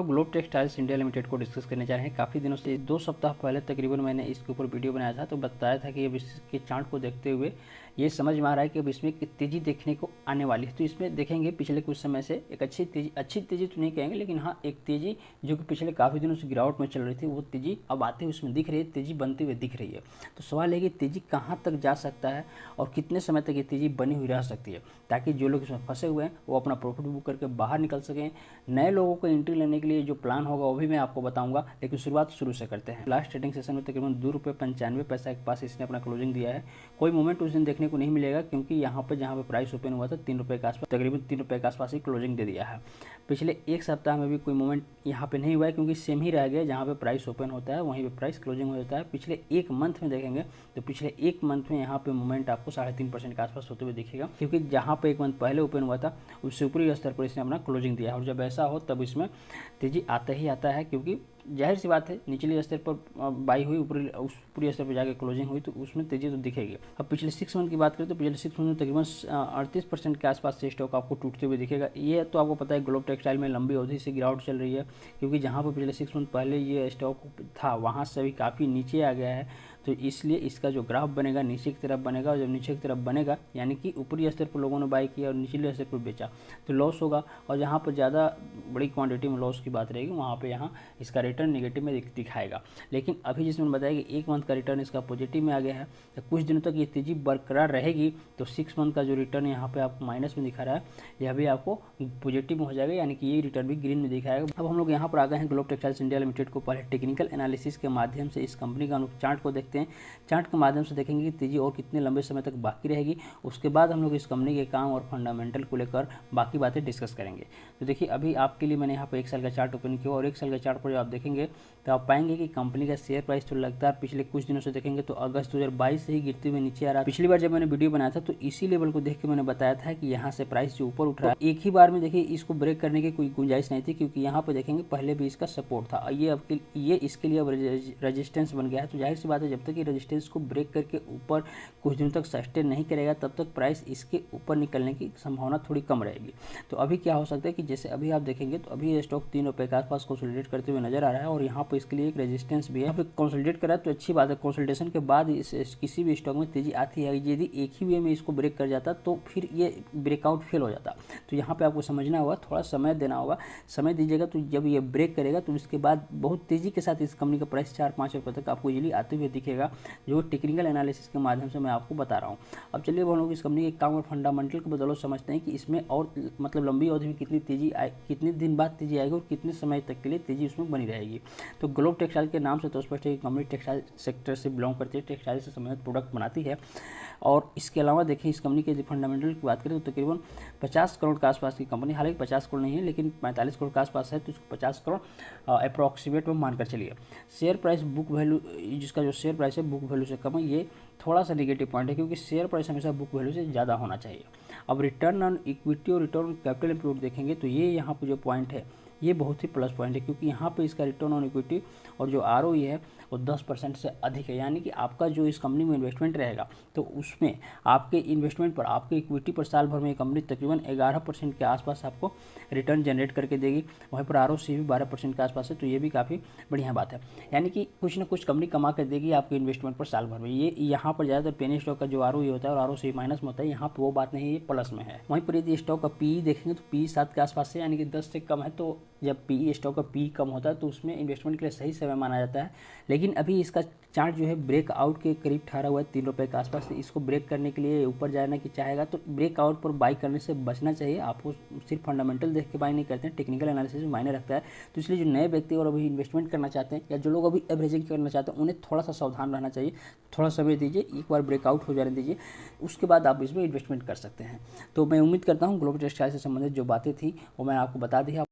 Globe textiles India limited को discuss करने जा रहे हैं। काफ़ी दिनों से 2 सप्ताह पहले तकरीबन मैंने इसके ऊपर वीडियो बनाया था, तो बताया था कि अब इसके चार्ट को देखते हुए ये समझ में आ रहा है कि अब इसमें एक तेज़ी देखने को आने वाली है। तो इसमें देखेंगे पिछले कुछ समय से एक अच्छी तेज़ी तो नहीं कहेंगे, लेकिन हाँ एक तेज़ी जो कि पिछले काफ़ी दिनों से गिरावट में चल रही थी, वो तेज़ी अब आते हुए उसमें दिख रही है, तेज़ी बनते हुए दिख रही है। तो सवाल है कि तेज़ी कहाँ तक जा सकता है और कितने समय तक ये तेज़ी बनी हुई रह सकती है, ताकि जो लोग इसमें फंसे हुए हैं वो अपना प्रॉफिट बुक करके बाहर निकल सकें। नए लोगों को एंट्री लेने के लिए जो प्लान होगा वो भी मैं आपको बताऊंगा, लेकिन शुरुआत शुरू से करते हैं। लास्ट ट्रेडिंग सेशन में तकरीबन ₹2.95 के पास इसने अपना क्लोजिंग दिया है। कोई मूवमेंट उस दिन देखने को नहीं मिलेगा, क्योंकि यहाँ पर जहाँ पे प्राइस ओपन हुआ था ₹3 के आसपास, तकरीबन ₹3 के आसपास ही क्लोजिंग दे दिया है। पिछले एक सप्ताह में भी कोई मूवमेंट यहाँ पे नहीं हुआ है, क्योंकि सेम ही रह गया। जहाँ पे प्राइस ओपन होता है वहीं पे प्राइस क्लोजिंग हो जाता है। पिछले एक मंथ में देखेंगे तो पिछले एक मंथ में यहाँ पे मूवमेंट आपको 3.5% के आसपास होते हुए दिखेगा, क्योंकि जहाँ पे एक मंथ पहले ओपन हुआ था उससे ऊपरी स्तर पर इसने अपना क्लोजिंग दिया है। और जब ऐसा हो तब इसमें तेजी आता ही आता है, क्योंकि जाहिर सी बात है निचले स्तर पर बाई हुई, ऊपरी स्तर पर जाकर क्लोजिंग हुई तो उसमें तेजी तो दिखेगी। अब पिछले 6 मंथ की बात करें तो पिछले 6 मंथ में तकरीबन 38% के आसपास से स्टॉक आपको टूटते हुए दिखेगा। ये तो आपको पता है ग्लोब टेक्सटाइल में लंबी अवधि से गिरावट चल रही है, क्योंकि जहाँ पर पिछले 6 मंथ पहले ये स्टॉक था वहाँ से अभी काफ़ी नीचे आ गया है। तो इसलिए इसका जो ग्राफ बनेगा नीचे की तरफ बनेगा, और जब नीचे की तरफ बनेगा यानी कि ऊपरी स्तर पर लोगों ने बाई किया और निचले स्तर पर बेचा तो लॉस होगा। और जहाँ पर ज़्यादा बड़ी क्वांटिटी में लॉस की बात रहेगी वहाँ पे यहाँ इसका रिटर्न नेगेटिव में दिखाएगा। लेकिन अभी जिसमें मैंने बताया कि एक मंथ का रिटर्न इसका पॉजिटिव में आ गया है, तो कुछ दिनों तक ये तेज़ी बरकरार रहेगी तो 6 मंथ का जो रिटर्न यहाँ पे आपको माइनस में दिखा रहा है यह भी आपको पॉजिटिव में हो जाएगा, यानी कि ये रिटर्न भी ग्रीन में दिखाएगा। अब हम लोग यहाँ पर आ गए हैं ग्लोब टेक्सटाइल्स इंडिया लिमिटेड को पहले टेक्निकल एनालिसिस के माध्यम से इस कंपनी का चार्ट को देखते हैं। चार्ट के माध्यम से देखेंगे कि तेजी और कितने लंबे समय तक बाकी रहेगी, उसके बाद हम लोग इस कंपनी के काम और फंडामेंटल को लेकर बाकी बातें डिस्कस करेंगे। तो देखिए अभी आपके लिए मैंने यहाँ पर 1 साल का चार्ट ओपन किया, और 1 साल का चार्ट पर जो आप देखेंगे तो आप पाएंगे कि कंपनी का शेयर प्राइस तो लगातार पिछले कुछ दिनों से देखेंगे तो अगस्त 2022 से ही गिरते हुए नीचे आ रहा है। पिछली बार जब मैंने वीडियो बनाया था तो इसी लेवल को देख के मैंने बताया था कि यहाँ से प्राइस जो ऊपर उठ रहा है एक ही बार में देखिए इसको ब्रेक करने की कोई गुंजाइश नहीं थी, क्योंकि यहाँ पर देखेंगे पहले भी इसका सपोर्ट था, ये इसके लिए अब रेजिस्टेंस बन गया है। तो जाहिर सी बात है जब तक ये रेजिस्टेंस को ब्रेक करके ऊपर कुछ दिनों तक सस्टेन नहीं करेगा तब तक प्राइस इसके ऊपर निकलने की संभावना थोड़ी कम रहेगी। तो अभी क्या हो सकता है कि जैसे अभी आप देखेंगे तो अभी ये स्टॉक ₹3 के आसपास कंसोलिडेट करते हुए नजर आ रहा है, और यहाँ पर इसके लिए एक रेजिस्टेंस भी है। यहाँ पे कंसोलिडेट करा तो अच्छी बात है। कंसोलिडेशन के बाद किसी भी स्टॉक में तेजी आती है, यदि एक ही वे में इसको ब्रेक कर जाता तो फिर ये ब्रेकआउट फेल हो जाता। तो यहाँ पे आपको समझना होगा, थोड़ा समय देना होगा। समय दीजिएगा तो जब ये ब्रेक करेगा तो उसके बाद बहुत तेजी के साथ इस कंपनी का प्राइस ₹4-5 तक आपको इजीली आते हुए दिखेगा, जो टेक्निकल एनालिसिस के माध्यम से मैं आपको बता रहा हूँ। अब चलिए हम लोग इस कंपनी के काम और फंडामेंटल को बदौलत समझते हैं कि इसमें और मतलब लंबी अवधि में कितनी तेजी आए, कितने दिन बाद तेजी आएगी और कितने समय तक के लिए तेजी उसमें बनी रहेगी। तो ग्लोब टेक्सटाइल के नाम से तो स्पष्ट है कि कंपनी टेक्सटाइल सेक्टर से बिलोंग करती है, टेक्सटाइल से संबंधित प्रोडक्ट बनाती है। और इसके अलावा देखिए इस कंपनी के फंडामेंटल की बात करें तो तकरीबन 50 करोड़ के आसपास की कंपनी, हालांकि 50 करोड़ नहीं है लेकिन 45 करोड़ के आसपास है, तो इसको 50 करोड़ अप्रॉक्सीमेट में मानकर चलिए। शेयर प्राइस बुक वैल्यू, जिसका जो शेयर प्राइस है बुक वैल्यू से कम है, ये थोड़ा सा नेगेटिव पॉइंट है, क्योंकि शेयर प्राइस हमेशा बुक वैल्यू से ज़्यादा होना चाहिए। अब रिटर्न ऑन इक्विटी और रिटर्न ऑन कैपिटल एम्प्लॉयड देखेंगे तो ये यहाँ पर जो पॉइंट है ये बहुत ही प्लस पॉइंट है, क्योंकि यहाँ पे इसका रिटर्न ऑन इक्विटी और जो ROE है वो 10% से अधिक है। यानी कि आपका जो इस कंपनी में इन्वेस्टमेंट रहेगा तो उसमें आपके इन्वेस्टमेंट पर, आपके इक्विटी पर साल भर में कंपनी तकरीबन 11% के आसपास आपको रिटर्न जनरेट करके देगी। वहीं पर ROC भी 12% के आसपास है, तो ये भी काफ़ी बढ़िया बात है। यानी कि कुछ ना कुछ कंपनी कमा कर देगी आपके इन्वेस्टमेंट पर साल भर में। ये यहाँ पर ज़्यादातर पेनी स्टॉक का जो ROE होता है और ROC माइनस में होता है, यहाँ पर वो बात नहीं है, ये प्लस में है। वहीं पर यदि स्टॉक का PE देखेंगे तो PE 7 के आसपास है, यानी कि 10 से कम है। तो जब PE स्टॉक का PE कम होता है तो उसमें इन्वेस्टमेंट के लिए सही समय माना जाता है। लेकिन अभी इसका चार्ट जो है ब्रेकआउट के करीब ठहरा हुआ है ₹3 के आसपास। इसको ब्रेक करने के लिए ऊपर जाना की चाहेगा तो ब्रेकआउट पर बाई करने से बचना चाहिए। आपको सिर्फ फंडामेंटल देख के बाई नहीं करते हैं, टेक्निकल एनालिसिस में मायने रखता है। तो इसलिए जो नए व्यक्ति और अभी इन्वेस्टमेंट करना चाहते हैं या जो लोग अभी एवरेजिंग करना चाहते हैं उन्हें थोड़ा सा सावधान रहना चाहिए। थोड़ा समय दीजिए, एक बार ब्रेकआउट हो जाने दीजिए, उसके बाद आप इसमें इन्वेस्टमेंट कर सकते हैं। तो मैं उम्मीद करता हूँ ग्लोबल टेक्सटाइल से संबंधित जो बातें थी वो मैं आपको बता दी है।